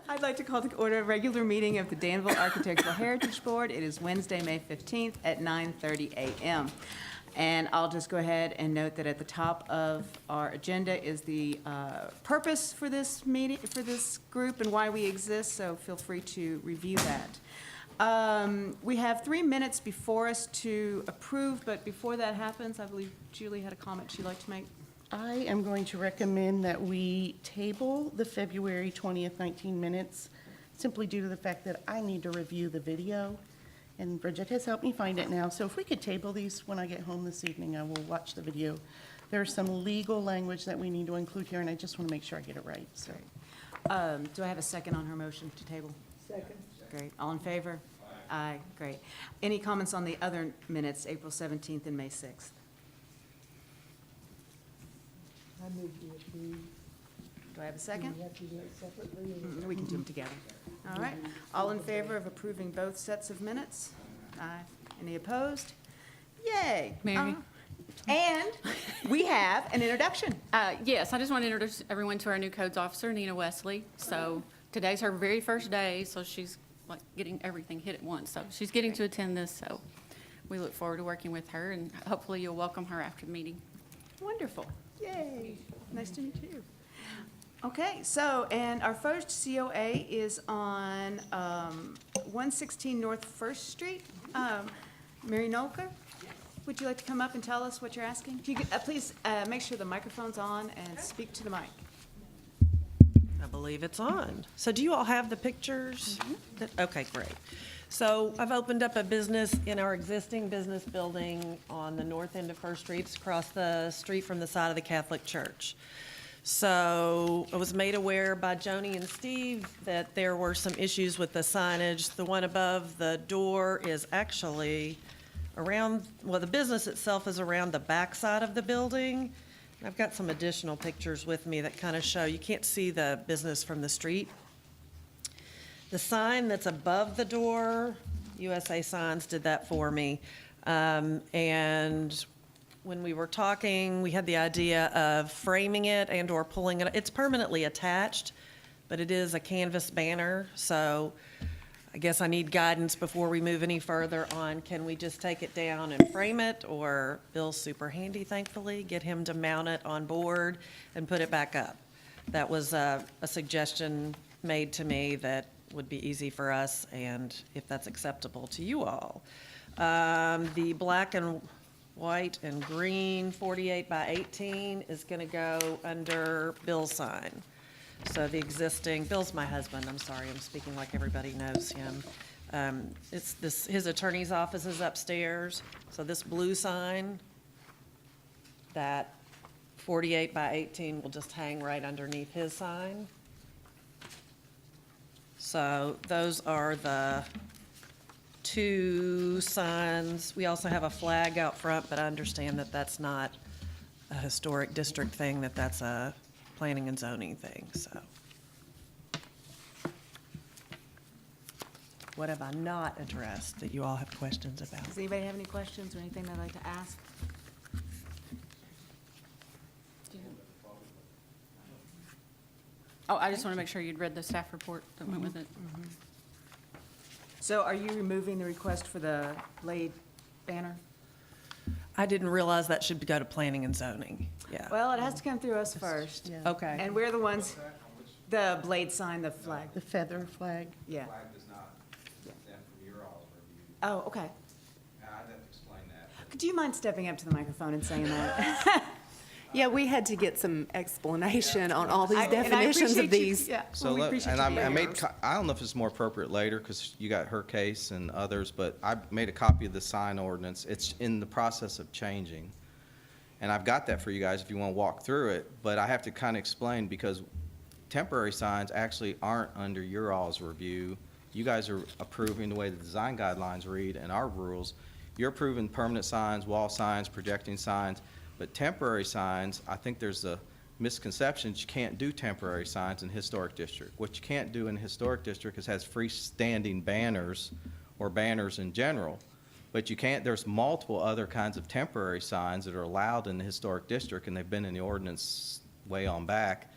I'd like to call to order a regular meeting of the Danville Architectural Heritage Board. It is Wednesday, May 15th at 9:30 a.m. And I'll just go ahead and note that at the top of our agenda is the purpose for this meeting, for this group, and why we exist, so feel free to review that. We have 3 minutes before us to approve, but before that happens, I believe Julie had a comment she'd like to make. I am going to recommend that we table the February 20th 19 minutes, simply due to the fact that I need to review the video, and Bridget has helped me find it now. So if we could table these when I get home this evening, I will watch the video. There's some legal language that we need to include here, and I just want to make sure I get it right. So, Do I have a second on her motion to table? Second. Great. All in favor? Aye. Great. Any comments on the other minutes, April 17th and May 6th? I move to approve. Do I have a Do second? we have to do it separately? or- We can do them together. All right. All in favor of approving both sets of minutes? Aye. Any opposed? Yay. Mary? And we have an introduction. Yes, I just want to introduce everyone to our new codes officer, Nina Wesley. So today's her very first day, so she's like getting everything hit at once. So she's getting to attend this, so we look forward to working with her, and hopefully you'll welcome her after the meeting. Wonderful. Yay. Nice to meet you. Okay, so, and our first COA is on 116 North First Street. Mary Nolker, would you like to come up and tell us what you're asking? If you could, please make sure the microphone's on and speak to the mic. I believe it's on. So do you all have the pictures? Okay, great. So I've opened up a business in our existing business building on the north end of First Street, it's across the street from the side of the Catholic Church. So I was made aware by Joni and Steve that there were some issues with the signage. The one above the door is actually around, well, the business itself is around the back side of the building. I've got some additional pictures with me that kind of show, you can't see the business from the street. The sign that's above the door, USA Signs did that for me. And when we were talking, we had the idea of framing it and or pulling it. It's permanently attached, but it is a canvas banner. So I guess I need guidance before we move any further on, can we just take it down and frame it? Or Bill's super handy, thankfully, get him to mount it on board and put it back up. That was a suggestion made to me that would be easy for us, and if that's acceptable to you all. The black and white and green 48 by 18 is going to go under Bill's sign. So the existing, Bill's my husband, I'm sorry, I'm speaking like everybody knows him. His attorney's office is upstairs, so this blue sign, that 48 by 18 will just hang right underneath his sign. So those are the two signs. We also have a flag out front, but I understand that that's not a historic district thing, that that's a planning and zoning thing, so. What have I not addressed that you all have questions about? Does anybody have any questions or anything they'd like to ask? Oh, I just want to make sure you'd read the staff report that went with it. So are you removing the request for the blade banner? I didn't realize that should go to planning and zoning, yeah. Well, it has to come through us first. yeah, Okay, And we're the ones, the blade sign, the flag, the feather flag. yeah. Flag does not exempt from your all's review. Oh, okay. I'd have to explain that. Do you mind stepping up to the microphone and saying that? Yeah, we had to get some explanation on all these And I definitions appreciate of you- these. Yeah, So, well, we let- appreciate and you I being made, here. I don't know if it's more appropriate later, because you got her case and others, but I made a copy of the sign ordinance. It's in the process of changing. And I've got that for you guys if you want to walk through it, but I have to kind of explain, because temporary signs actually aren't under your all's review. You guys are approving the way the design guidelines read and our rules. You're approving permanent signs, wall signs, projecting signs, but temporary signs, I think there's a misconception, you can't do temporary signs in historic district. What you can't do in historic district is has freestanding banners or banners in general. But you can't, there's multiple other kinds of temporary signs that are allowed in the historic district, and they've been in the ordinance way on back.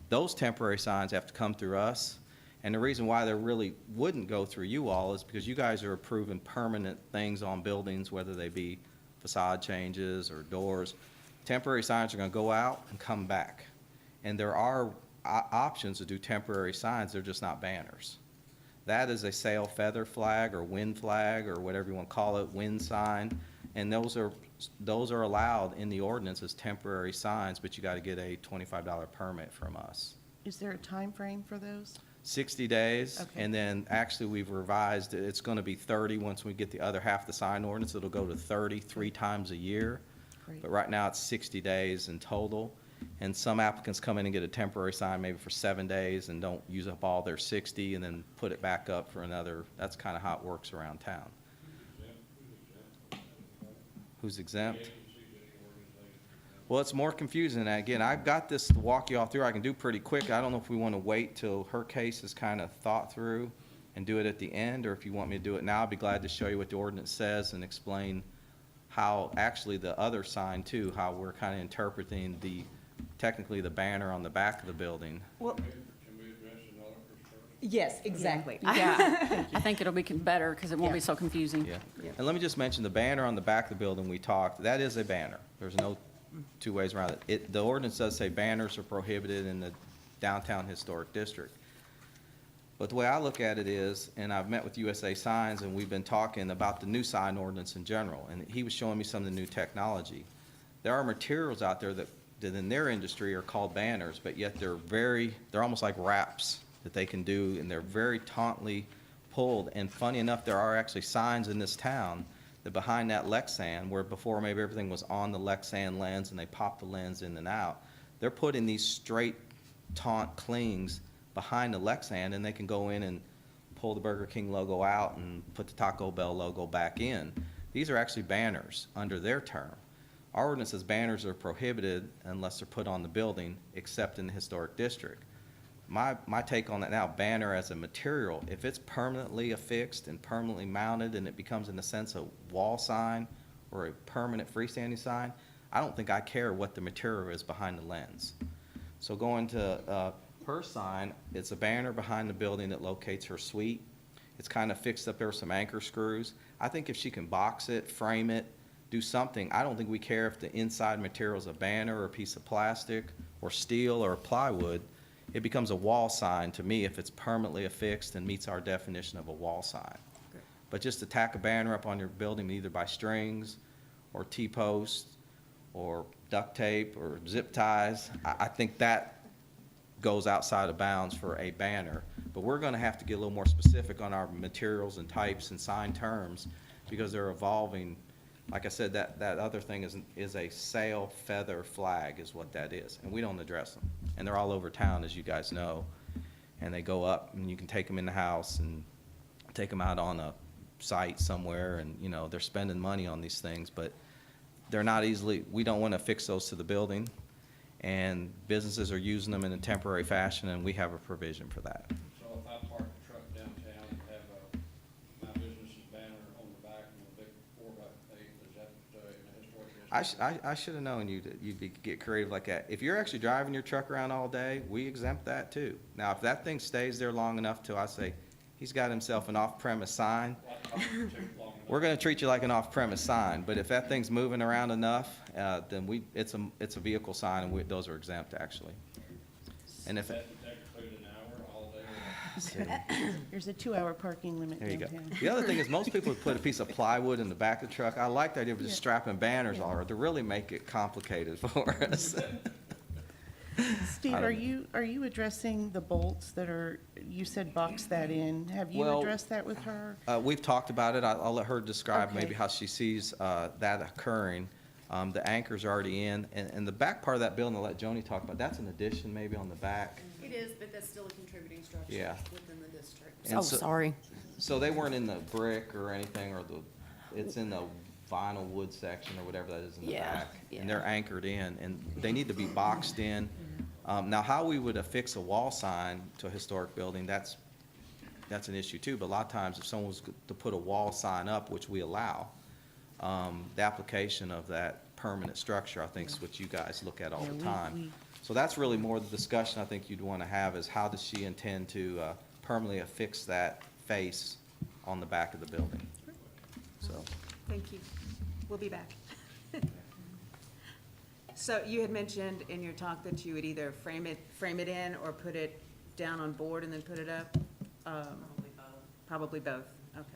Those temporary signs have to come through us, And the reason why they really wouldn't go through you all is because you guys are approving permanent things on buildings, whether they be facade changes or doors. Temporary signs are gonna go out and come back. And there are options to do temporary signs, they're just not banners. That is a sail feather flag or wind flag or whatever you want to call it, wind sign. And those are allowed in the ordinance as temporary signs, but you got to get a $25 permit from us. Is there a time frame for those? 60 days, Okay. and then actually we've revised it. It's going to be 30 once we get the other half of the sign ordinance. It'll go to 30 3 times a year. Great. But right now it's 60 days in total. And some applicants come in and get a temporary sign maybe for 7 days and don't use up all their 60 and then put it back up for another. That's kind of how it works around town. Who's exempt? Well, it's more confusing. And again, I've got this to walk you all through. I can do pretty quick. I don't know if we want to wait till her case is kind of thought through and do it at the end, or if you want me to do it now, I'd be glad to show you what the ordinance says and explain how actually the other sign too, how we're kind of interpreting technically the banner on the back of the building. Well, yes, exactly. Yeah, I think it'll be better because it won't be Yeah. so confusing. Yeah. Yeah. And let me just mention, the banner on the back of the building we talked, that is a banner. There's no two ways around it. The ordinance does say banners are prohibited in the downtown historic district. But the way I look at it is, and I've met with USA Signs, and we've been talking about the new sign ordinance in general, and he was showing me some of the new technology. There are materials out there that in their industry are called banners, but yet they're almost like wraps that they can do, and they're very tautly pulled. And funny enough, there are actually signs in this town that behind that Lexan, where before maybe everything was on the Lexan lens and they pop the lens in and out, they're putting these straight taunt clings behind the Lexan, and they can go in and pull the Burger King logo out and put the Taco Bell logo back in. These are actually banners under their term. Our ordinance says banners are prohibited unless they're put on the building, except in the historic district. My take on that now, banner as a material, if it's permanently affixed and permanently mounted and it becomes in a sense a wall sign or a permanent freestanding sign, I don't think I care what the material is behind the lens. So going to her sign, it's a banner behind the building that locates her suite. It's kind of fixed up there with some anchor screws. I think if she can box it, frame it, do something, I don't think we care if the inside material is a banner or a piece of plastic or steel or plywood. It becomes a wall sign to me if it's permanently affixed and meets our definition of a wall sign. But just to tack a banner up on your building either by strings or T-posts or duct tape or zip ties, I think that goes outside of bounds for a banner. But we're going to have to get a little more specific on our materials and types and sign terms because they're evolving. Like I said, that other thing is a sail feather flag is what that is, and we don't address them. And they're all over town, as you guys know, and they go up, and you can take them in the house and take them out on a site somewhere, and, you know, they're spending money on these things, but they're not easily, we don't want to affix those to the building, and businesses are using them in a temporary fashion, and we have a provision for that. So if I park a truck downtown and have my business's banner on the back and a big 4x8, is that in the historic district? I should have known you'd get creative like that. If you're actually driving your truck around all day, we exempt that too. Now, if that thing stays there long enough till I say, he's got himself an off-premise sign, we're gonna treat you like an off-premise sign. But if that thing's moving around enough, then it's a vehicle sign, and those are exempt, actually. And if, Is that include an hour all day? There's a 2-hour parking limit there you go. downtown. The other thing is, most people would put a piece of plywood in the back of the truck. I like the idea of just Yeah. strapping banners on it to really make it complicated for us. Steve, I are don't you addressing the bolts that are, you said box that in? Have you Well, addressed that with her? We've talked about it. I'll let her describe maybe Okay. how she sees that occurring. The anchor's already in, and the back part of that building, I'll let Joni talk about, that's an addition maybe on the back. It is, but that's still a contributing structure Yeah. within the district. And Oh, so- sorry. So they weren't in the brick or anything, or it's in the vinyl wood section or whatever that is in the Yeah, back. yeah. And they're anchored in, and they need to be boxed in. Now, how we would affix a wall sign to a historic building, that's an issue too. But a lot of times, if someone was to put a wall sign up, which we allow, the application of that permanent structure, I think, is what you guys look at all Yeah, the time. we- So that's really more the discussion I think you'd want to have is how does she intend to permanently affix that face on the back of the building. So, Thank you. We'll be back. So you had mentioned in your talk that you would either frame it in or put it down on board and then put it up? Probably both. Probably both, okay.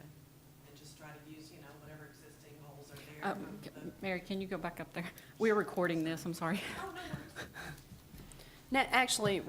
And just try to use, whatever existing holes are there. Mary, can you go back up there? We're recording this, I'm sorry. Now, actually,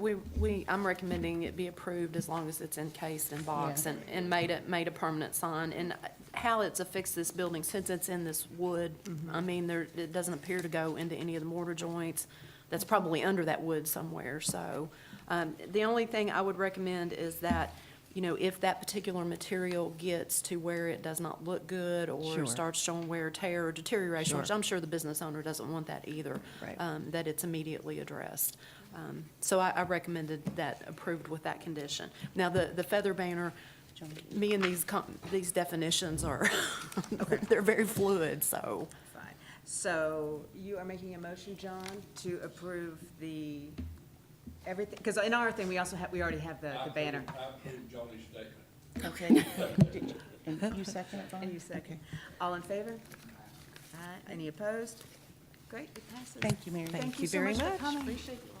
I'm recommending it be approved as long as it's encased in box Yeah. and made a permanent sign. And how it's affixed this building, since it's in this wood, I mean, it doesn't appear to go into any of the mortar joints. That's probably under that wood somewhere, so. The only thing I would recommend is that, if that particular material gets to where it does not look good or Sure. starts showing wear, tear, or deterioration, which Sure. I'm sure the business owner doesn't want that either. Right. That it's immediately addressed. So I recommended that approved with that condition. Now, the feather banner, me and these definitions are, they're very fluid, so. Fine. So you are making a motion, John, to approve everything, because in our thing, we already have the banner. I approve Joni's statement. Okay. And you second it, Vaughn? And you second. All in favor? Aye. Any opposed? Great, it passes. Thank you, Mary. Thank you so very for much. coming. Appreciate it.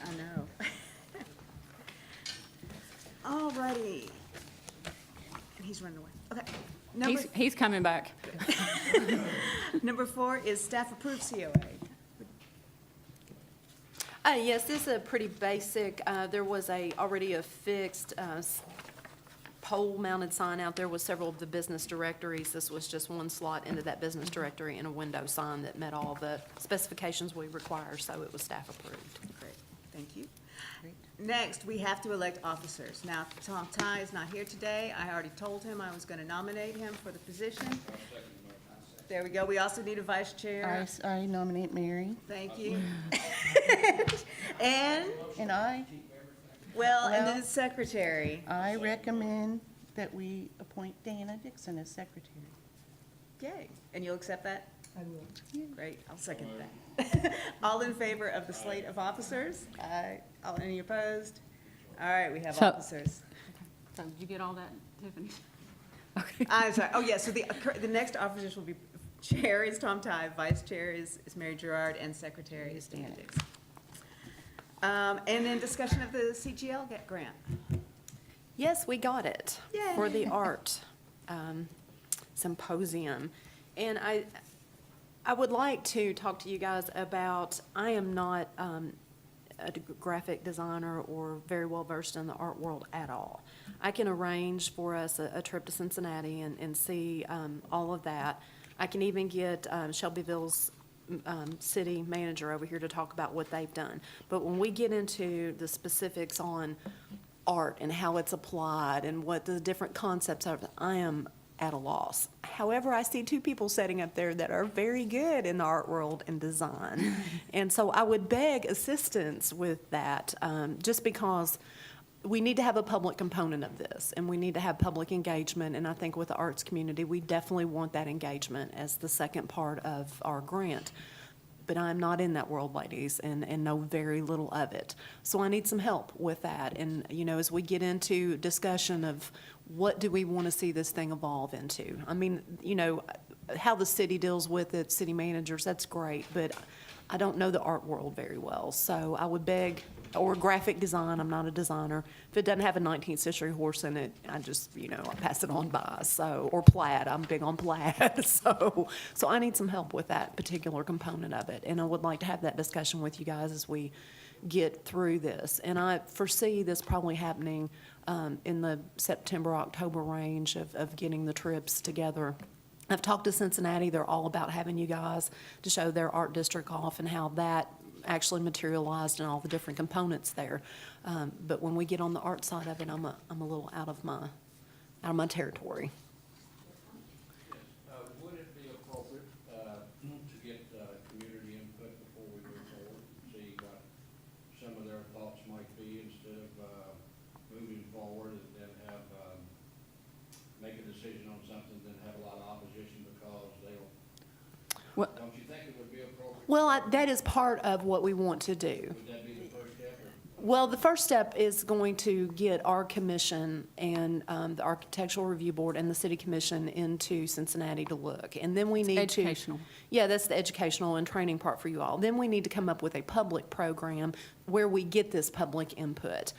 I know. All righty. And he's running away. Okay. He's coming back. Number 4 is staff approved COA. Yes, this is a pretty basic, there was already a fixed pole-mounted sign out there with several of the business directories. This was just one slot into that business directory and a window sign that met all the specifications we require, so it was staff approved. Great, thank you. Next, we have to elect officers. Now, Tom Ty is not here today. I already told him I was going to nominate him for the position. There we go. We also need a vice chair. I nominate Mary. Thank you. And, And I and then secretary. recommend that we appoint Dana Dixon as secretary. Yay. And you'll accept that? I will. Great, I'll second that. All in favor of the slate of officers? Aye. Any opposed? All right, we have So- officers. So did you get all that, Tiffany? Okay. I'm sorry, oh, yeah, so the next officers will be, chair is Tom Ty, vice chair is Mary Gerard, and secretary is Dana Dixon. And then discussion of the CGL grant. Yes, we got it for the Yay. art symposium. And I would like to talk to you guys about, I am not a graphic designer or very well versed in the art world at all. I can arrange for us a trip to Cincinnati and see all of that. I can even get Shelbyville's city manager over here to talk about what they've done. But when we get into the specifics on art and how it's applied and what the different concepts are, I am at a loss. However, I see two people sitting up there that are very good in the art world and design. And so I would beg assistance with that, just because we need to have a public component of this, and we need to have public engagement, and I think with the arts community, we definitely want that engagement as the second part of our grant. But I'm not in that world, ladies, and know very little of it. So I need some help with that. And, as we get into discussion of what do we want to see this thing evolve into? I mean, how the city deals with it, city managers, that's great, but I don't know the art world very well. So I would beg, or graphic design, I'm not a designer. If it doesn't have a 19th century horse in it, I just, I pass it on by. So, or plaid, I'm big on plaid. So I need some help with that particular component of it. And I would like to have that discussion with you guys as we get through this. And I foresee this probably happening in the September, October range of getting the trips together. I've talked to Cincinnati. They're all about having you guys to show their art district off and how that actually materialized and all the different components there. But when we get on the art side of it, I'm a little out of my territory. Would it be appropriate to get community input before we move forward, see what some of their thoughts might be instead of moving forward and then make a decision on something, then have a lot of opposition because they'll, What- don't you think it would be appropriate Well, that is part of what we want to do. Would that be the first step, or? Well, the first step is going to get our commission and the Architectural Review Board and the City Commission into Cincinnati to look. And then we need to. Educational. Yeah, that's the educational and training part for you all. Then we need to come up with a public program where we get this public input.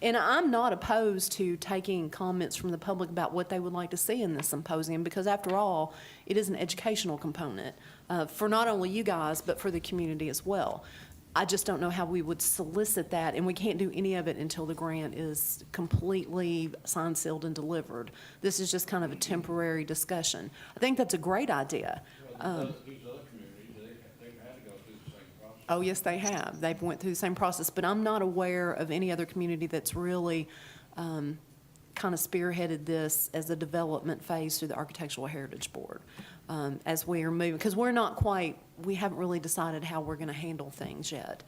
And I'm not opposed to taking comments from the public about what they would like to see in this symposium, because after all, it is an educational component for not only you guys, but for the community as well. I just don't know how we would solicit that, and we can't do any of it until the grant is completely signed, sealed, and delivered. This is just kind of a temporary discussion. I think that's a great idea. Well, these other communities, they've had to go through the same process. Oh, yes, they have. They've went through the same process, but I'm not aware of any other community that's really kind of spearheaded this as a development phase through the Architectural Heritage Board as we are moving, because we haven't really decided how we're going to handle things yet.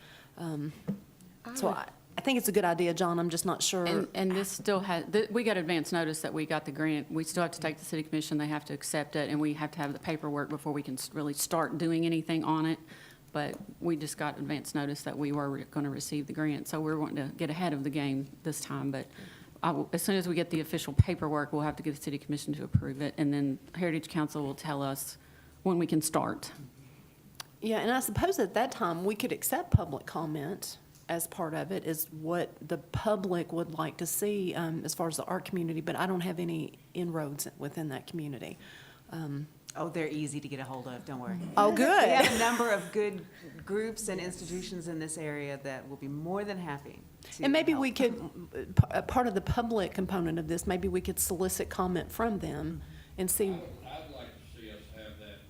So I think it's a good idea, John. I'm just not sure. And this still has, we got advance notice that we got the grant. We still have to take the city commission, they have to accept it, and we have to have the paperwork before we can really start doing anything on it. But we just got advance notice that we were going to receive the grant, so we're wanting to get ahead of the game this time. But as soon as we get the official paperwork, we'll have to get the city commission to approve it, and then Heritage Council will tell us when we can start. Yeah, and I suppose at that time, we could accept public comment as part of it, is what the public would like to see as far as the art community, but I don't have any inroads within that community. Oh, they're easy to get a hold of, don't worry. Oh, We good. have a number of good groups and institutions in this area that will be more than happy to And maybe help. we could, part of the public component of this, maybe we could solicit comment from them and see. I'd like to see us have that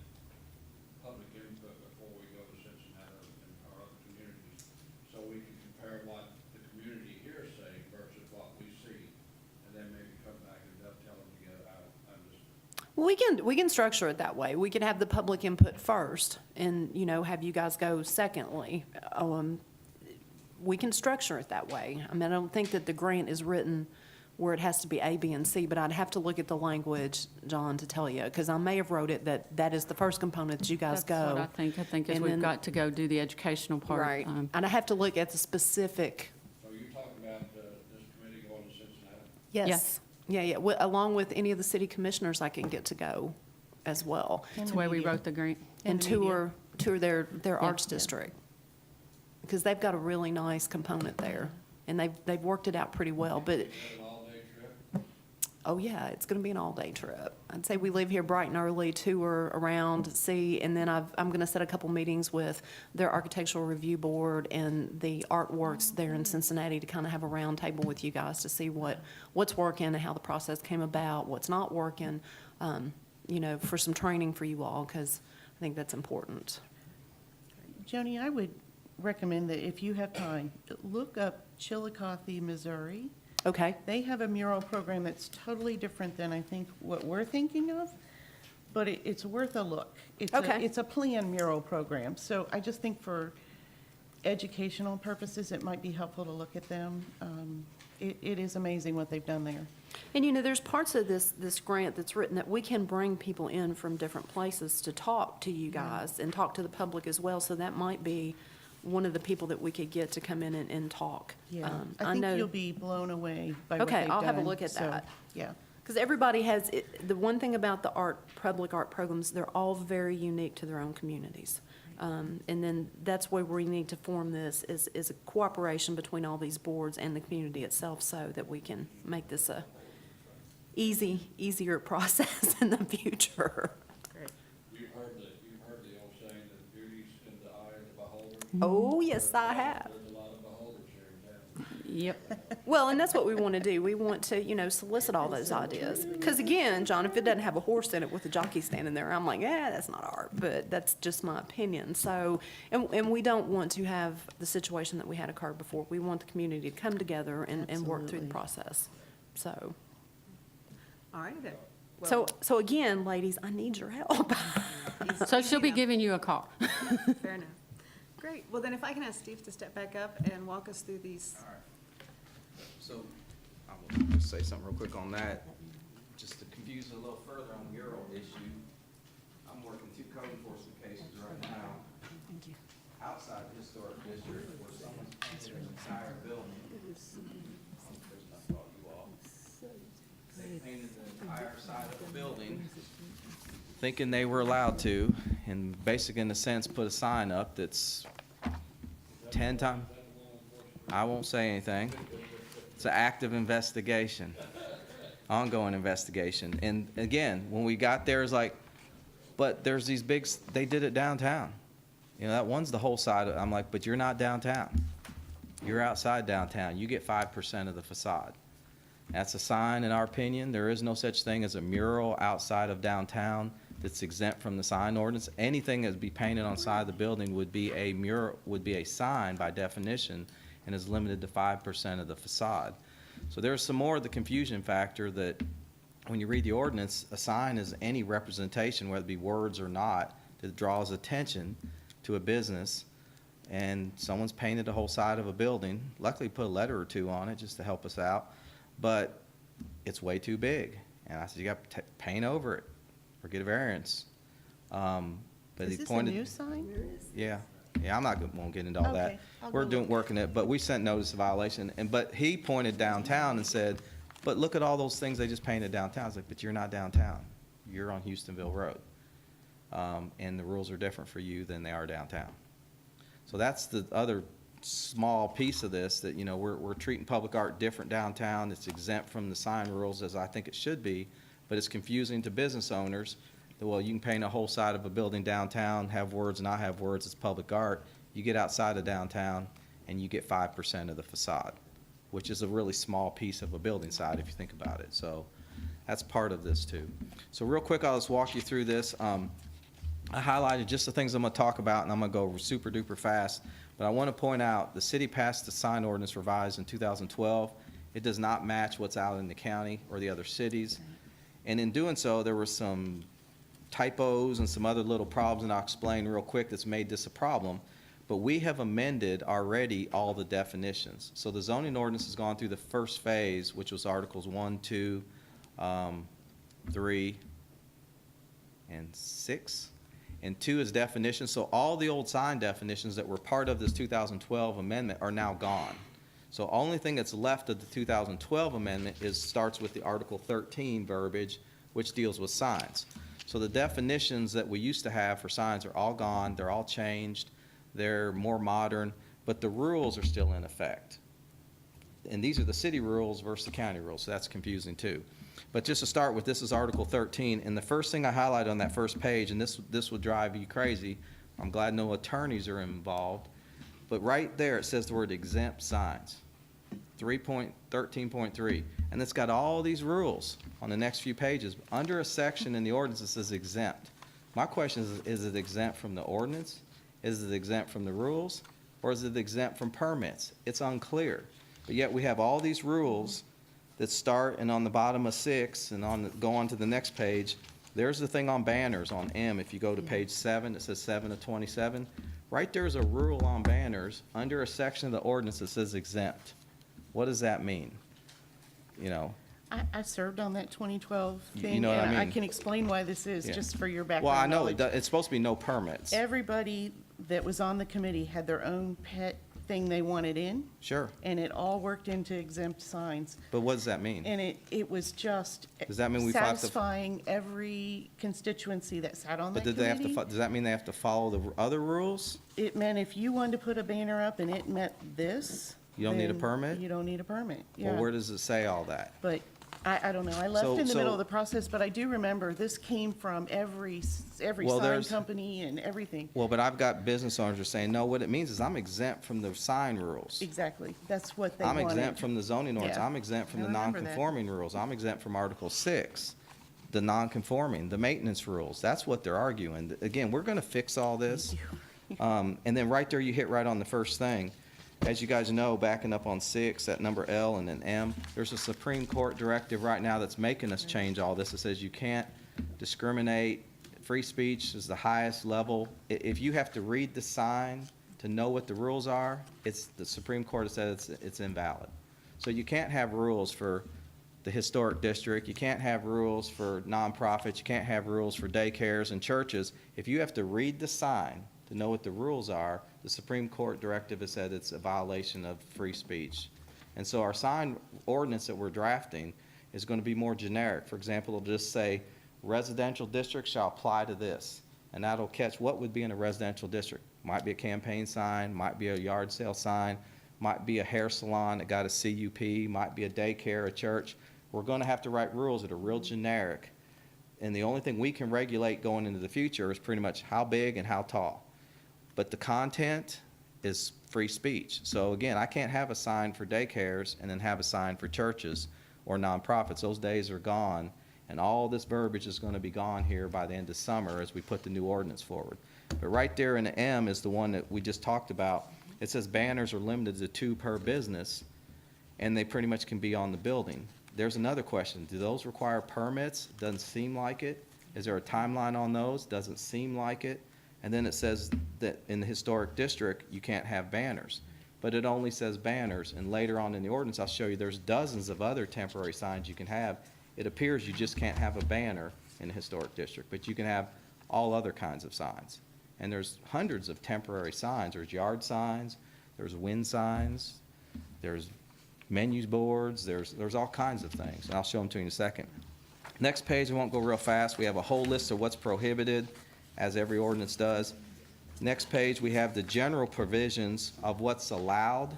public input before we go to Cincinnati and our other communities, so we can compare what the community here is saying versus what we see, and then maybe come back and dovetail them together. I'm just, We can structure it that way. We could have the public input first and, have you guys go secondly. We can structure it that way. I mean, I don't think that the grant is written where it has to be A, B, and C, but I'd have to look at the language, John, to tell you, because I may have wrote it that is the first component that you guys go. That's what I think. I think is And we've then- got to go do the educational part. Right. And I have to look at the specific, so you're talking about this committee going to Cincinnati? yes. Yes. Yeah, along with any of the city commissioners I can get to go as well. That's the way we wrote the grant. And And the media. tour their arts yeah. district. Because they've got a really nice component there, and they've worked it out pretty well, but, Is that an all-day trip? oh yeah, it's gonna be an all-day trip. I'd say we leave here bright and early, tour around, see, and then I'm gonna set a couple meetings with their Architectural Review Board and the Artworks there in Cincinnati to kind of have a round table with you guys to see what's working and how the process came about, what's not working, for some training for you all, because I think that's important. Joni, I would recommend that if you have time, look up Chillicothe, Missouri. Okay, They have a mural program that's totally different than I think what we're thinking of, but it's worth a look. Okay. It's a planned mural program, so I just think for educational purposes, it might be helpful to look at them. It is amazing what they've done there. and there's parts of this grant that's written that we can bring people in from different places to talk to you guys and talk to the public as well, so that might be one of the people that we could get to come in and talk. I think know. you'll be blown away by what they've Okay, done. I'll have a look at so, that. Yeah. Because everybody has, the one thing about the public art programs, they're all very unique to their own communities. And then that's where we need to form this, is a cooperation between all these boards and the community itself, so that we can make this a easier process in the future. You've heard the old saying that beauty's in the eye of the beholder? Oh, yes, I have. There's a lot of beholders here in town. Yep. Well, and that's what we want to do. We want to, solicit all those ideas. Because again, John, if it doesn't have a horse in it with a jockey standing there, I'm like, that's not art, but that's just my opinion. So, and we don't want to have the situation that we had occur before. We want the community to come together and work through the Absolutely. process. So, All right, then. so again, ladies, I need your help. So she'll be enough. giving you a call. Fair enough. Great. Well, then if I can ask Steve to step back up and walk us through these. All right. So I will just say something real quick on that, just to confuse it a little further on the mural issue. I'm working 2 code enforcement cases right now historic district where someone's painted an entire building. There's nothing about you all. They painted the entire side of the building, thinking they were allowed to, and basically in a sense put a sign up that's 10 times. I won't say anything. It's an active investigation, ongoing investigation. And again, when we got there, it's like, but there's these big, they did it downtown. You know, that one's the whole side. I'm like, but you're not downtown. You're outside downtown. You get 5% of the facade. That's a sign, in our opinion. There is no such thing as a mural outside of downtown that's exempt from the sign ordinance. Anything that'd be painted on the side of the building would be a mural, would be a sign by definition, and is limited to 5% of the facade. So there's some more of the confusion factor that when you read the ordinance, a sign is any representation, whether it be words or not, that draws attention to a business, and someone's painted the whole side of a building. Luckily, put a letter or two on it just to help us out, but it's way too big. And I said, you got to paint over it or get a variance. But Is he this a pointed, new sign? yeah, I'm not won't get into all that. Okay, I'll We're go doing, look. working it, but we sent notice of violation, but he pointed downtown and said, but look at all those things they just painted downtown. I was like, but you're not downtown. You're on Houstonville Road. And the rules are different for you than they are downtown. So that's the other small piece of this, that, you know, we're treating public art different downtown. It's exempt from the sign rules, as I think it should be, but it's confusing to business owners that, well, you can paint a whole side of a building downtown, have words and not have words, it's public art. You get outside of downtown and you get 5% of the facade, which is a really small piece of a building side if you think about it. So that's part of this too. So real quick, I'll just walk you through this. I highlighted just the things I'm going to talk about, and I'm going to go super duper fast. But I want to point out the city passed the sign ordinance revised in 2012. It does not match what's out in the county or the other cities. And in doing so, there were some typos and some other little problems, and I'll explain real quick that's made this a problem. But we have amended already all the definitions. So the zoning ordinance has gone through the first phase, which was Articles 1, 2, 3, and 6. And 2 is definitions. So all the old sign definitions that were part of this 2012 amendment are now gone. So only thing that's left of the 2012 amendment starts with the Article 13 verbiage, which deals with signs. So the definitions that we used to have for signs are all gone. They're all changed. They're more modern, but the rules are still in effect. And these are the city rules versus the county rules, so that's confusing too. But just to start with, this is Article 13, and the first thing I highlighted on that first page, and this would drive you crazy, I'm glad no attorneys are involved, but right there it says the word exempt signs, 3.13.3, and it's got all these rules on the next few pages. Under a section in the ordinance that says exempt. My question is it exempt from the ordinance? Is it exempt from the rules? Or is it exempt from permits? It's unclear. But yet we have all these rules that start, and on the bottom of 6, and go on to the next page, there's the thing on banners on M. If you go to page 7, it says 7 of 27. Right there's a rule on banners under a section of the ordinance that says exempt. What does that mean? You know, I served on that 2012 You thing, know what I and I mean? can explain why this is, Yeah. just for your background well, I know knowledge. it's supposed to be no permits. Everybody that was on the committee had their own pet thing they wanted in, Sure, and it all worked into exempt signs. but what does that mean? And it was just Does that mean we have to- satisfying every constituency that sat on But that did they have to, committee. does that mean they have to follow the other rules? It meant if you wanted to put a banner up and it met this. You don't need a then permit? You don't need a permit, Well, yeah. where does it say all that? But I don't know, I left So- in the middle so- of the process, but I do remember this came from every Well, sign there's- company and everything. Well, but I've got business owners who are saying, no, what it means is I'm exempt from the sign rules. Exactly, that's what they I'm wanted. exempt from the zoning ordinance. Yeah. I'm exempt from I the remember that. non-conforming rules. I'm exempt from Article 6, the non-conforming, the maintenance rules. That's what they're arguing. Again, we're gonna fix all this. And then right there, you hit right on the first thing. As you guys know, backing up on 6, that number L and then M, there's a Supreme Court directive right now that's making us change all this. It says you can't discriminate. Free speech is the highest level. If you have to read the sign to know what the rules are, the Supreme Court has said it's invalid. So you can't have rules for the historic district. You can't have rules for nonprofits. You can't have rules for daycares and churches. If you have to read the sign to know what the rules are. The Supreme Court directive has said it's a violation of free speech. And so our sign ordinance that we're drafting is going to be more generic. For example, it'll just say, residential districts shall apply to this. And that'll catch what would be in a residential district. Might be a campaign sign, might be a yard sale sign, might be a hair salon that got a CUP, might be a daycare, a church. We're going to have to write rules that are real generic. And the only thing we can regulate going into the future is pretty much how big and how tall. But the content is free speech. So again, I can't have a sign for daycares and then have a sign for churches or nonprofits. Those days are gone, and all this verbiage is going to be gone here by the end of summer as we put the new ordinance forward. But right there in the M is the one that we just talked about. It says banners are limited to 2 per business, and they pretty much can be on the building. There's another question. Do those require permits? Doesn't seem like it. Is there a timeline on those? Doesn't seem like it. And then it says that in the historic district, you can't have banners. But it only says banners, and later on in the ordinance, I'll show you there's dozens of other temporary signs you can have. It appears you just can't have a banner in the historic district, but you can have all other kinds of signs. And there's hundreds of temporary signs. There's yard signs, there's wind signs, there's menus boards, there's all kinds of things, and I'll show them to you in a second. Next page, I won't go real fast. We have a whole list of what's prohibited, as every ordinance does. Next page, we have the general provisions of what's allowed,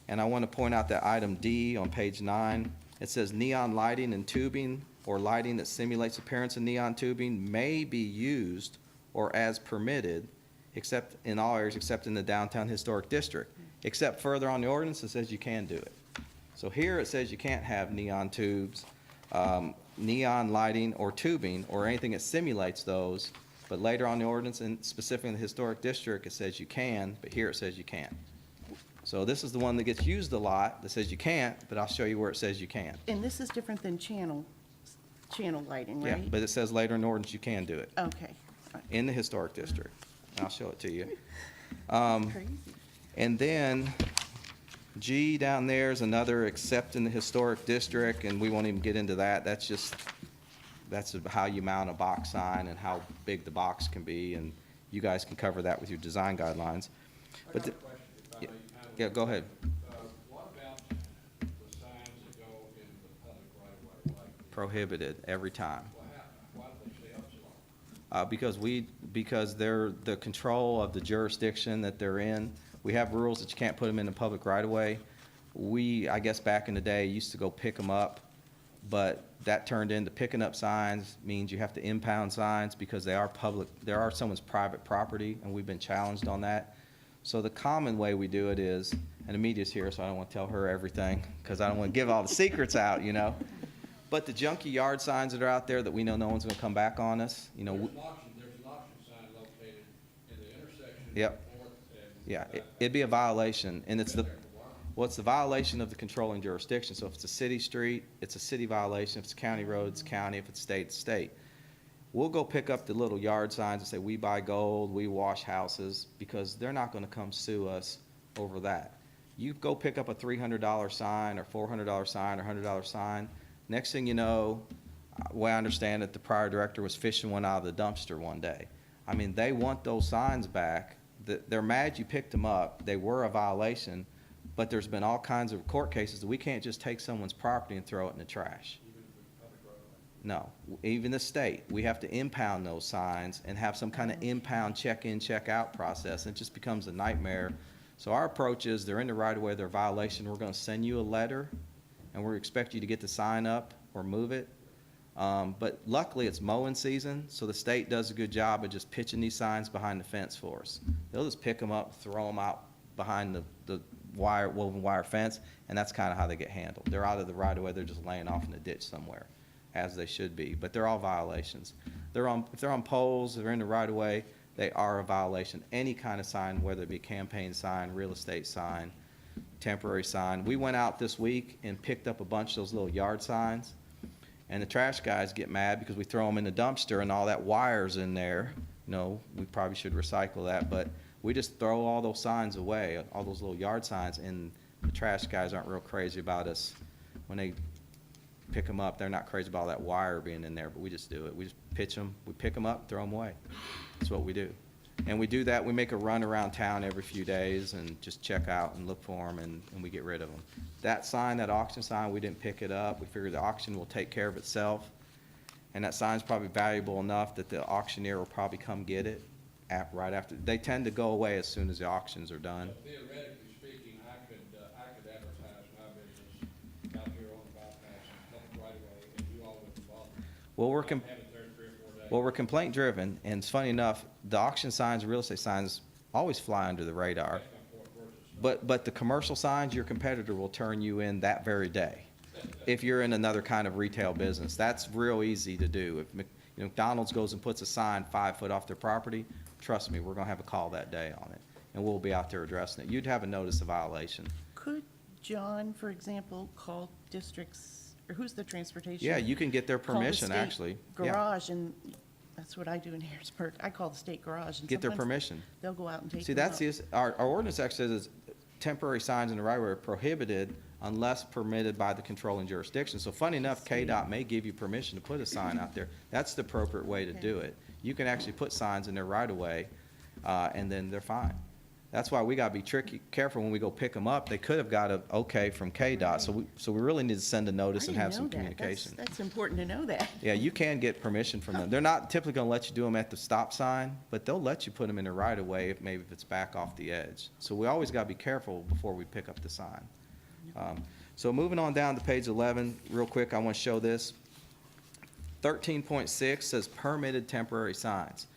and I want to point out that item D on page 9. It says neon lighting and tubing or lighting that simulates appearance of neon tubing may be used or as permitted, except in all areas except in the downtown historic district. Except further on the ordinance, it says you can do it. So here it says you can't have neon tubes, neon lighting or tubing or anything that simulates those, but later on the ordinance, and specifically in the historic district, it says you can, but here it says you can't. So this is the one that gets used a lot that says you can't, but I'll show you where it says you can. And this is different than channel lighting, Yeah, right? but it says later in the ordinance you can do it Okay. in the historic district. And I'll show it to you. Crazy. And then G down there is another except in the historic district, and we won't even get into that. That's how you mount a box sign and how big the box can be, and you guys can cover that with your design guidelines. I But got a question, if I may. yeah, go ahead. What about the signs that go in the public right of way? Prohibited every time. What happened? Why did they stay up so long? Because they're the control of the jurisdiction that they're in. We have rules that you can't put them in the public right of way. I guess back in the day, used to go pick them up, but that turned into picking up signs means you have to impound signs because they are someone's private property, and we've been challenged on that. So the common way we do it is, and Amelia's here, so I don't want to tell her everything, because I don't want to give all the secrets out, you know. But the junky yard signs that are out there that we know no one's going to come back on us, you know. There's an auction sign located in the intersection. Yep. of Fourth and Yeah, Back. it'd be a violation, and it's the violation of the controlling jurisdiction. So if it's a city street, it's a city violation. If it's a county road, it's county. If it's state, it's state. We'll go pick up the little yard signs and say, we buy gold, we wash houses, because they're not gonna come sue us over that. You go pick up a $300 sign or $400 sign or $100 sign, next thing you know, the way I understand it, the prior director was fishing one out of the dumpster one day. I mean, they want those signs back. They're mad you picked them up. They were a violation, but there's been all kinds of court cases that we can't just take someone's property and throw it in the trash. No, even the state, we have to impound those signs and have some kind of impound check-in, check-out process, and it just becomes a nightmare. So our approach is, they're in the right-of-way, they're a violation, we're gonna send you a letter, and we expect you to get the sign up or move it. But luckily, it's mowing season, so the state does a good job of just pitching these signs behind the fence for us. They'll just pick them up, throw them out behind the woven wire fence, and that's kind of how they get handled. They're out of the right-of-way, they're just laying off in a ditch somewhere, as they should be, but they're all violations. If they're on poles, they're in the right-of-way, they are a violation. Any kind of sign, whether it be a campaign sign, real estate sign, temporary sign. We went out this week and picked up a bunch of those little yard signs, and the trash guys get mad because we throw them in the dumpster and all that wire's in there. You know, we probably should recycle that, but we just throw all those signs away, all those little yard signs, and the trash guys aren't real crazy about us. When they pick them up, they're not crazy about all that wire being in there, but we just do it. We just pitch them, we pick them up, throw them away. That's what we do. And we do that, we make a run around town every few days and just check out and look for them, and we get rid of them. That sign, that auction sign, we didn't pick it up. We figured the auction will take care of itself. And that sign's probably valuable enough that the auctioneer will probably come get it right after. They tend to go away as soon as the auctions are done. But theoretically speaking, I could advertise my business out here on the bypass and right away, and you all wouldn't bother. Well, Have it there in 3 or 4 days. Well, we're complaint driven, and it's funny enough, the auction signs, real estate signs always fly under the radar. That's my point versus. But the commercial signs, your competitor will turn you in that very day. If you're in another kind of retail business, that's real easy to do. If McDonald's goes and puts a sign 5 foot off their property, trust me, we're gonna have a call that day on it, and we'll be out there addressing it. You'd have a notice of violation. Could John, for example, call districts, or who's the transportation? Yeah, you can get their Call the permission, state actually. Yeah. Garage, and that's what I do in Harrisburg. I call the state garage, and Get their sometimes permission. they'll go out and take See, them that's out. our ordinance actually says temporary signs in the right of way are prohibited unless permitted by the controlling jurisdiction. So funny enough, KDOT may give you permission to put a sign out there. That's the appropriate way to do it. You can actually put signs in their right of way, and then they're fine. That's why we gotta be careful when we go pick them up. They could have got a okay from KDOT, so we really need to send a notice and I have didn't some know that. communication. That's important to know that. Yeah, you can get permission from them. They're not typically gonna let you do them at the stop sign, but they'll let you put them in the right of way if maybe if it's back off the edge. So we always gotta be careful before we pick up the sign. So moving on down to page 11, real quick, I wanna show this. 13.6 says permitted temporary signs.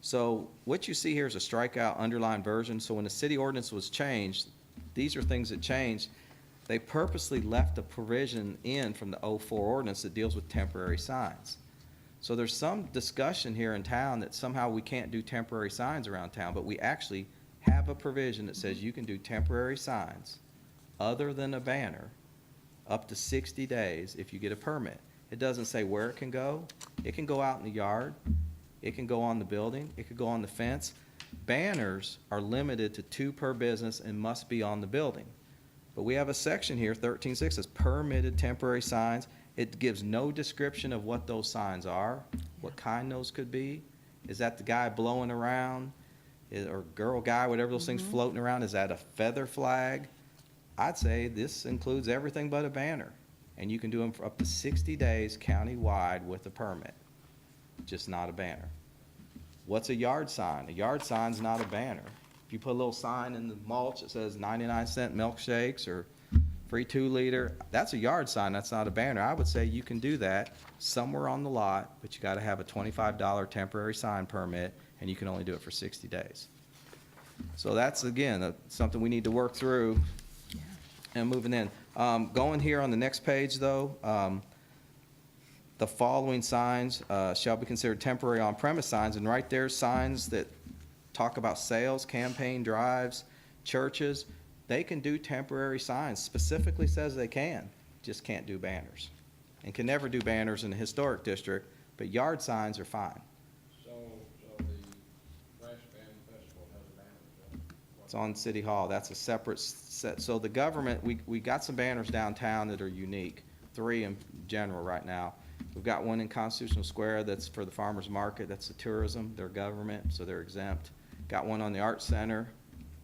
So what you see here is a strikeout underlined version. So when the city ordinance was changed, these are things that changed. They purposely left a provision in from the '04 ordinance that deals with temporary signs. So there's some discussion here in town that somehow we can't do temporary signs around town, but we actually have a provision that says you can do temporary signs other than a banner up to 60 days if you get a permit. It doesn't say where it can go. It can go out in the yard. It can go on the building. It could go on the fence. Banners are limited to 2 per business and must be on the building. But we have a section here, 13.6, says permitted temporary signs. It gives no description of what those signs are, what kind those could be. Is that the guy blowing around? Or girl, guy, whatever those things floating around? Is that a feather flag? I'd say this includes everything but a banner. And you can do them for up to 60 days countywide with a permit, just not a banner. What's a yard sign? A yard sign's not a banner. If you put a little sign in the mulch that says 99-cent milkshakes or free 2-liter, that's a yard sign, that's not a banner. I would say you can do that somewhere on the lot, but you gotta have a $25 temporary sign permit, and you can only do it for 60 days. So that's, again, something we need to work through and moving in. Going here on the next page, though, the following signs shall be considered temporary on-premise signs, and right there, signs that talk about sales, campaign drives, churches, they can do temporary signs, specifically says they can, just can't do banners. And can never do banners in a historic district, but yard signs are fine. So the Brass Band Festival has a banner. It's on City Hall, that's a separate set. So the government, we got some banners downtown that are unique, 3 in general right now. We've got one in Constitutional Square that's for the farmer's market, that's the tourism, they're government, so they're exempt. Got one on the Art Center,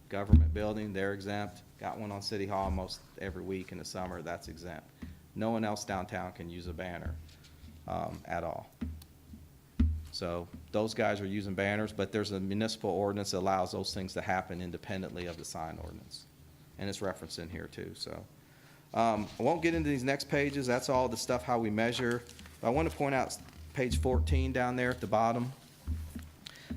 government building, they're exempt. Got one on City Hall most every week in the summer, that's exempt. No one else downtown can use a banner at all. So those guys are using banners, but there's a municipal ordinance that allows those things to happen independently of the sign ordinance. And it's referenced in here too, so. I won't get into these next pages, that's all the stuff how we measure. But I want to point out page 14 down there at the bottom.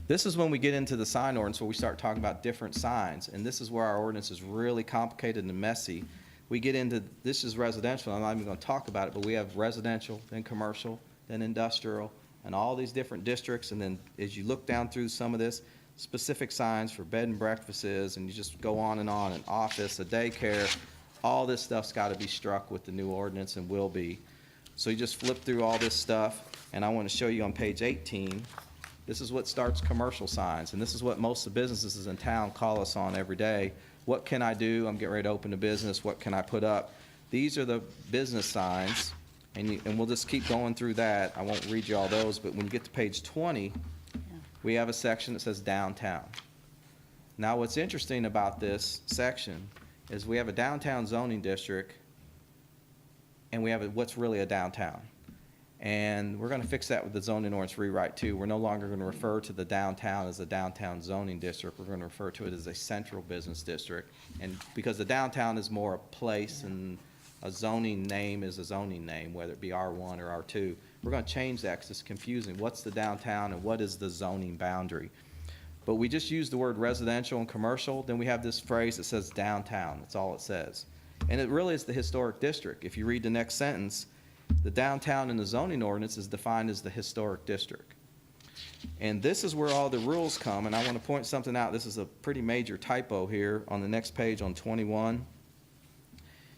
This is when we get into the sign ordinance where we start talking about different signs, and this is where our ordinance is really complicated and messy. We get into, this is residential, I'm not even going to talk about it, but we have residential, then commercial, then industrial, and all these different districts, and then as you look down through some of this, specific signs for bed and breakfasts, and you just go on, an office, a daycare, all this stuff's got to be struck with the new ordinance and will be. So you just flip through all this stuff, and I want to show you on page 18, this is what starts commercial signs, and this is what most of the businesses in town call us on every day. What can I do? I'm getting ready to open a business. What can I put up? These are the business signs, and we'll just keep going through that. I won't read you all those, but when you get to page 20, we have a section that says downtown. Now, what's interesting about this section is we have a downtown zoning district, and we have what's really a downtown. And we're gonna fix that with the zoning ordinance rewrite too. We're no longer gonna refer to the downtown as a downtown zoning district. We're gonna refer to it as a central business district. And because the downtown is more a place and a zoning name is a zoning name, whether it be R1 or R2. We're gonna change that because it's confusing. What's the downtown and what is the zoning boundary? But we just use the word residential and commercial, then we have this phrase that says downtown. That's all it says. And it really is the historic district. If you read the next sentence, the downtown in the zoning ordinance is defined as the historic district. And this is where all the rules come, and I want to point something out. This is a pretty major typo here on the next page on 21.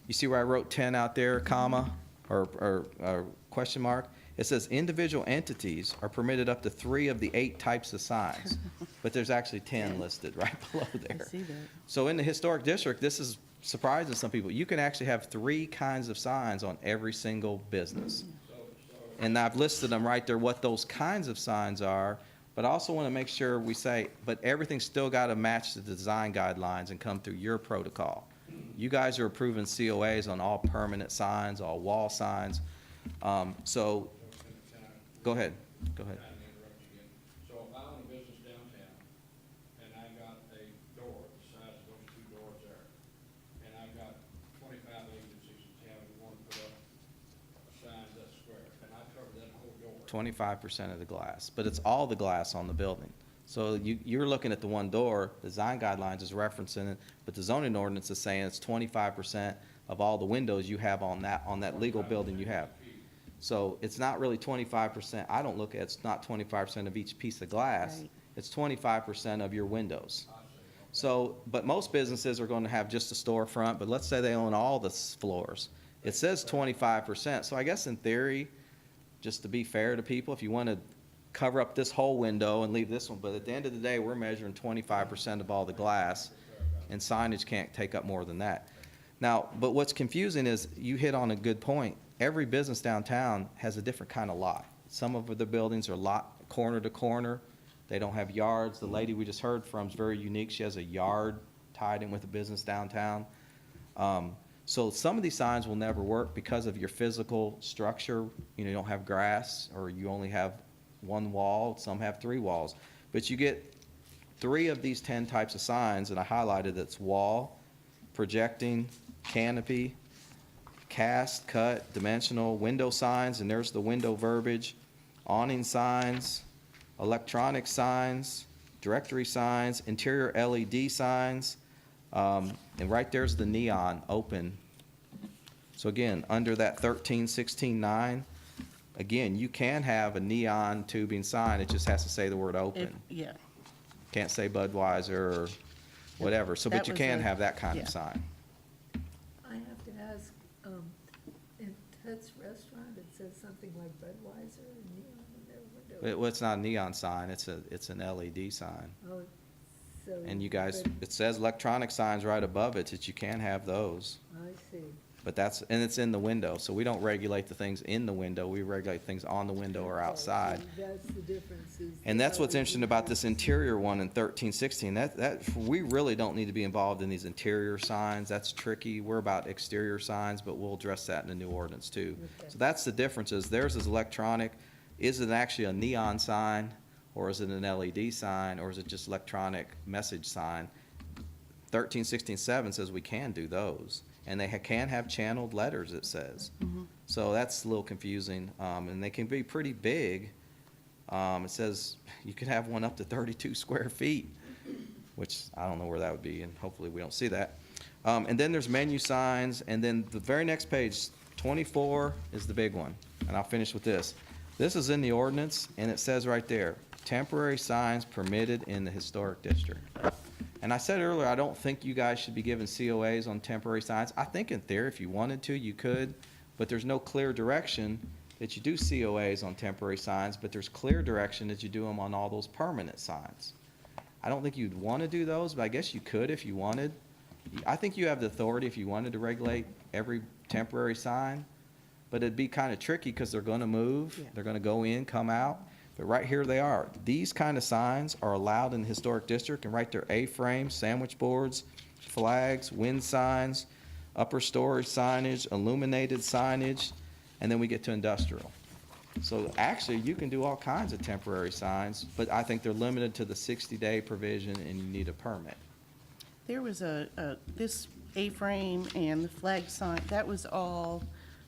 You see where I wrote 10 out there, comma, or question mark? It says individual entities are permitted up to 3 of the 8 types of signs, but there's actually 10 listed right below there. I see that. So in the historic district, this is surprising some people. You can actually have 3 kinds of signs on every single business. And I've listed them right there, what those kinds of signs are, but I also want to make sure we say, but everything's still got to match the design guidelines and come through your protocol. You guys are approving COAs on all permanent signs, all wall signs. So, go ahead. Kind of interrupt you again. So if I own a business downtown, and I got a door, the size of those 2 doors there, and I've got 25 agencies in town who want to put up a sign that's square, and I cover that whole door. 25% of the glass, but it's all the glass on the building. So you're looking at the one door, design guidelines is referencing it, but the zoning ordinance is saying it's 25% of all the windows you have on that legal building you have. So it's not really 25%. I don't look at, it's not 25% of each piece of glass. Right. It's 25% of your windows. So, but most businesses are going to have just a storefront, but let's say they own all the floors. It says 25%. So I guess in theory, just to be fair to people, if you want to cover up this whole window and leave this one, but at the end of the day, we're measuring 25% of all the glass, and signage can't take up more than that. Now, but what's confusing is, you hit on a good point. Every business downtown has a different kind of lot. Some of the buildings are lot corner to corner. They don't have yards. The lady we just heard from is very unique. She has a yard tied in with a business downtown. So some of these signs will never work because of your physical structure. You know, you don't have grass, or you only have 1 wall. Some have 3 walls. But you get 3 of these 10 types of signs, and I highlighted it's wall, projecting, canopy, cast, cut, dimensional, window signs, and there's the window verbiage, awning signs, electronic signs, directory signs, interior LED signs, and right there's the neon open. So again, under that 13-16-9, again, you can have a neon tubing sign, it just has to say the word open. Yeah. Can't say Budweiser or whatever, so, That but you was can a- have that kind yeah. of sign. I have to ask, in Tut's restaurant, it says something like Budweiser and neon in their window. Well, it's not a neon sign, it's an LED sign. Oh, so. And you guys, but- it says electronic signs right above it, that you can have those. I see. But and it's in the window, so we don't regulate the things in the window, we regulate things on the window or outside. Okay, so that's the difference is. And that's what's the interesting about this interior one in 13-16, we really don't need to be involved in these interior signs, that's tricky. We're about exterior signs, but we'll address that in the new ordinance too. Okay. So that's the difference, is theirs is electronic. Is it actually a neon sign, or is it an LED sign, or is it just electronic message sign? 13-16-7 says we can do those, and they can have channeled letters, it says. So that's a little confusing, and they can be pretty big. It says you could have one up to 32 square feet, which I don't know where that would be, and hopefully we don't see that. And then there's menu signs, and then the very next page, 24, is the big one, and I'll finish with this. This is in the ordinance, and it says right there, temporary signs permitted in the historic district. And I said earlier, I don't think you guys should be giving COAs on temporary signs. I think in theory, if you wanted to, you could, but there's no clear direction that you do COAs on temporary signs, but there's clear direction that you do them on all those permanent signs. I don't think you'd want to do those, but I guess you could if you wanted. I think you have the authority if you wanted to regulate every temporary sign, but it'd be kind of tricky because they're going to move, Yeah. they're going to go in, come out. But right here they are. These kind of signs are allowed in the historic district, and right there, A-frames, sandwich boards, flags, wind signs, upper story signage, illuminated signage, and then we get to industrial. So actually, you can do all kinds of temporary signs, but I think they're limited to the 60-day provision, and you need a permit. There was this A-frame and the flag sign, that was all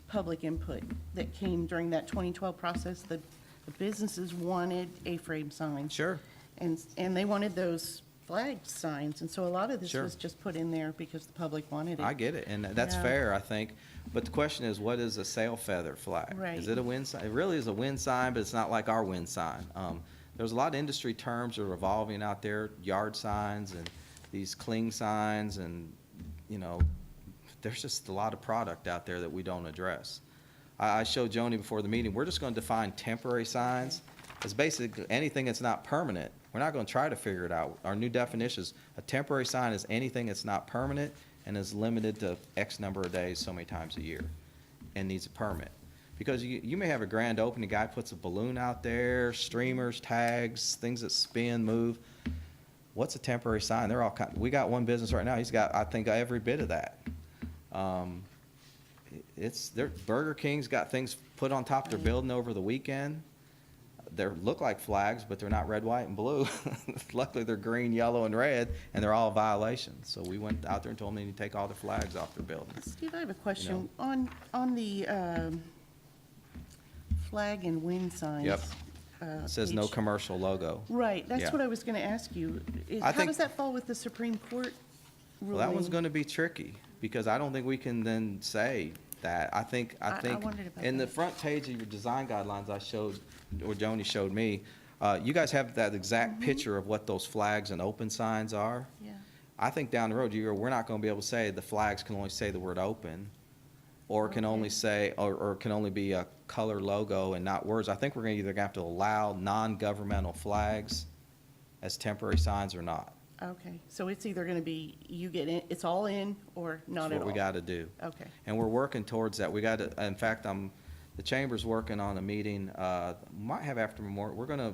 public input that came during that 2012 process. The businesses wanted A-frame signs. Sure. And they wanted those flag signs, and so a lot of this Sure. was just put in there because the public wanted it. I get it, and that's Yeah. fair, I think. But the question is, what is a sail feather flag? Right. Is it a wind sign? It really is a wind sign, but it's not like our wind sign. There's a lot of industry terms that are evolving out there, yard signs and these cling signs, and, you know, there's just a lot of product out there that we don't address. I showed Joni before the meeting, we're just gonna define temporary signs as basically anything that's not permanent. We're not gonna try to figure it out. Our new definition is, a temporary sign is anything that's not permanent and is limited to X number of days so many times a year and needs a permit. Because you may have a grand opening, guy puts a balloon out there, streamers, tags, things that spin, move. What's a temporary sign? They're all we got one business right now, he's got, I think, every bit of that. Burger King's got things put on top of their building over the weekend. They look like flags, but they're not red, white, and blue. Luckily, they're green, yellow, and red, and they're all violations. So we went out there and told them they need to take all the flags off their buildings. Steve, I have a question. On the flag and wind signs. Yep. It says no page- commercial logo. Right, that's Yeah. what I was going to ask you. I How think- does that fall with the Supreme Court ruling? Well, that one's gonna be tricky, because I don't think we can then say that. I think I wondered about in the that. front page of your design guidelines I showed, or Joni showed me, you guys have that exact picture of what those flags and open signs are. Yeah. I think down the road, we're not gonna be able to say the flags can only say the word open, or can only say, or can only be a color logo and not words. I think we're gonna either have to allow non-governmental flags as temporary signs or not. Okay, so it's either going to be, you get in, it's all in, or not That's at all? what we gotta do. Okay. And we're working towards that. We got to, in fact, the chamber's working on a meeting, might have after Memorial. We're gonna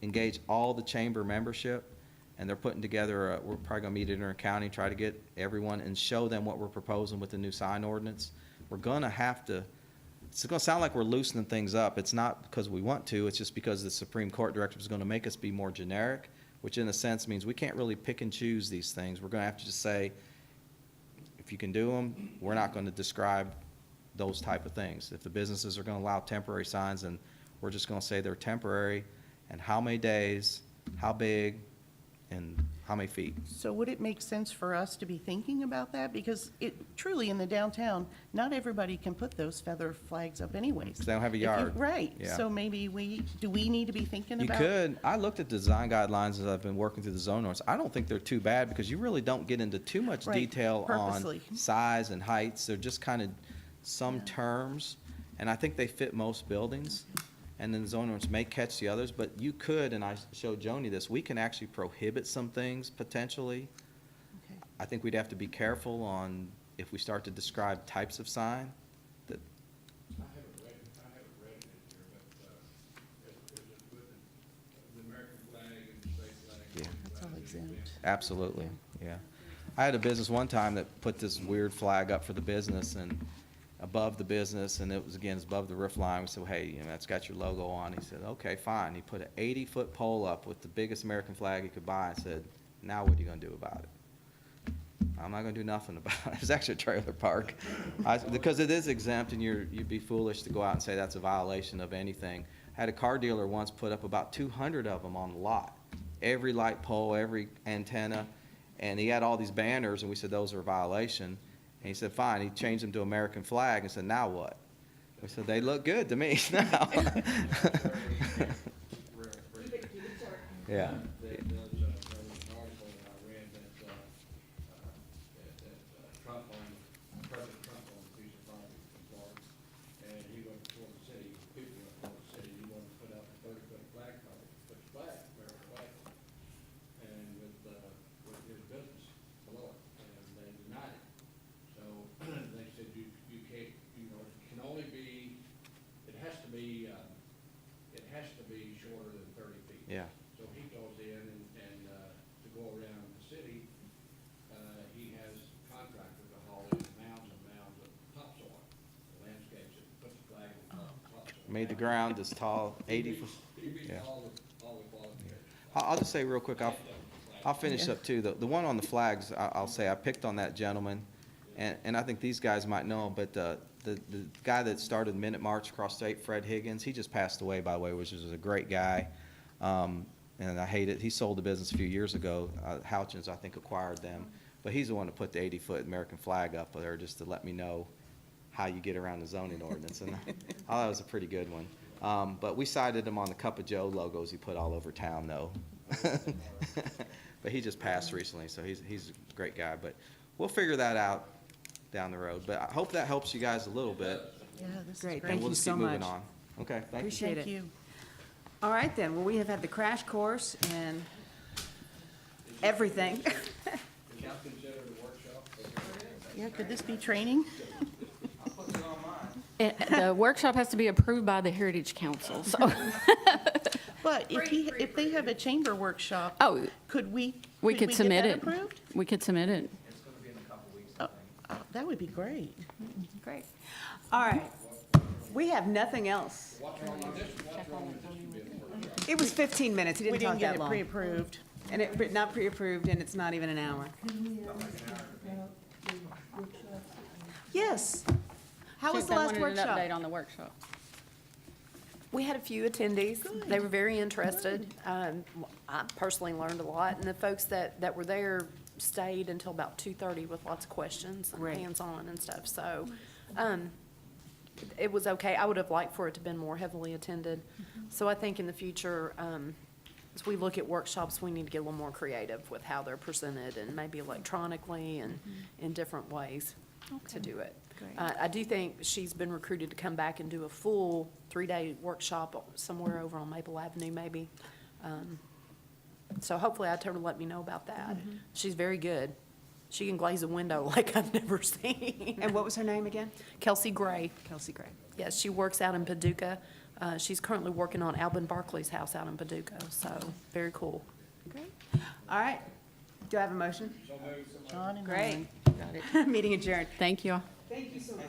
engage all the chamber membership, and they're putting together, we're probably gonna meet at intercounty, try to get everyone and show them what we're proposing with the new sign ordinance. We're gonna have to, it's gonna sound like we're loosening things up. It's not because we want to, it's just because the Supreme Court directive is gonna make us be more generic, which in a sense means we can't really pick and choose these things. We're gonna have to just say, if you can do them, we're not gonna describe those type of things. If the businesses are gonna allow temporary signs, then we're just gonna say they're temporary, and how many days, how big, and how many feet. So would it make sense for us to be thinking about that? Because it, truly, in the downtown, not everybody can put those feather flags up anyways. 'Cause they don't have a If you- yard. Right, Yeah. so maybe do we need to be thinking You about? could, I looked at the design guidelines as I've been working through the zone ordinance. I don't think they're too bad, because you really don't get into too much Right, detail on purposely. size and heights. They're just kind of some terms, and I think they fit most buildings. And then the zone ordinance may catch the others, but you could, and I showed Joni this, we can actually prohibit some things potentially. Okay. I think we'd have to be careful on if we start to describe types of sign, that, I haven't read it in here, but, is it with the American flag and the state flag? Yeah. That's all exempt. absolutely, yeah. I had a business one time that put this weird flag up for the business and above the business, and it was, again, it's above the roof line. We said, hey, it's got your logo on. He said, okay, fine. He put an 80-foot pole up with the biggest American flag he could buy and said, now what are you gonna do about it? I'm not gonna do nothing about it. It's actually a trailer park. Because it is exempt, and you'd be foolish to go out and say that's a violation of anything. I had a car dealer once put up about 200 of them on the lot. Every light pole, every antenna, and he had all these banners, and we said those are a violation. And he said, fine. He changed them to American flag and said, now what? We said, they look good to me now. Yeah. There was an article that I read that Trump owned, President Trump owned a piece of property in Florida, and he went before the city, people went before the city, he wanted to put up a 30-foot flag pole, put the flag, American flag, and with his business below it, and they denied it. So they said you can't, it can only be, it has to be shorter made the ground as tall, 80 foot. Yeah. All the qualifications. I'll just say real quick, I'll finish up too. The one on the flags, I'll say, I picked on that gentleman, and I think these guys might know him, but the guy that started Minute March across state, Fred Higgins, he just passed away, by the way, which was a great guy. And I hate it. He sold the business a few years ago. Houchins, I think, acquired them. But he's the one that put the 80-foot American flag up there just to let me know how you get around the zoning ordinance. And I thought that was a pretty good one. But we cited him on the Cup of Joe logos he put all over town, though. But he just passed recently, so he's a great guy. But we'll figure that out down the road. But I hope that helps you guys a little bit. Yeah, this is Great, great. thank And we'll you just so keep moving much. on. Okay, thank you. Appreciate Thank it. you. All right, then. Well, we have had the crash course and everything. Did y'all consider the workshop? Yeah, could this be training? The workshop has to be approved by the Heritage Council, so. But if they have a chamber workshop, Oh, could we we get could submit that it. approved? We could submit it. Oh, that would be great. Great. All right. We have nothing else. It was 15 minutes. He We didn't talk didn't get that it long. pre-approved. And it, not pre-approved, and it's not even an hour. Yes. How was the They last wanted an workshop? update on the workshop. We had a few attendees. They were very interested. I personally learned a lot, and the folks that were there stayed until about 2:30 with lots of questions, and Great. hands-on and stuff. So it was okay. I would have liked for it to have been more heavily attended. So I think in the future, as we look at workshops, we need to get a little more creative with how they're presented, and maybe electronically and in different ways to do it. Great. I do think she's been recruited to come back and do a full 3-day workshop somewhere over on Maple Avenue, maybe. So hopefully I told her to let me know about that. She's very good. She can glaze a window like I've never seen. And what was her name again? Kelsey Gray. Kelsey Gray. Yes, she works out in Paducah. She's currently working on Alvin Barkley's house out in Paducah, so very cool. Great. All right. Do I have a motion? John and Great. I. Meeting adjourned. Thank you all. Thank you so much.